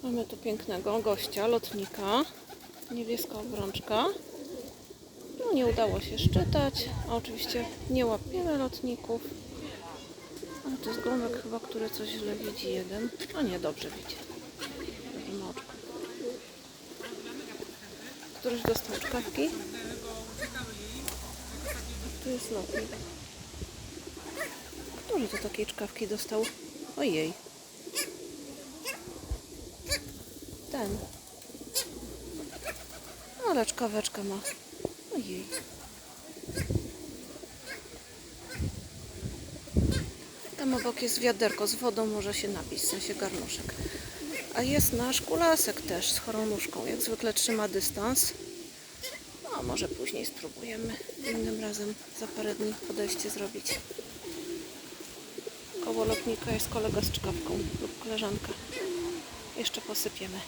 Mamy tu pięknego gościa, lotnika. Niebieska obrączka. No, nie udało się szczytać. A oczywiście nie łapiemy lotników. Ale to jest gołąbek chyba, który coś źle widzi jeden. A nie, dobrze widzi. Dobrze ma oczko. Któryś dostał czkawki. Tu jest lotnik. Który to takiej czkawki dostał? Ojej. Ten. Ale czkaweczkę ma. Ojej. Tam obok jest wiaderko z wodą, może się napić, w sensie garnuszek. A jest nasz kulasek też z chorążką. Jak zwykle trzyma dystans. No, może później spróbujemy innym razem za parę dni podejście zrobić. Koło lotnika jest kolega z czkawką lub koleżanka. Jeszcze posypiemy.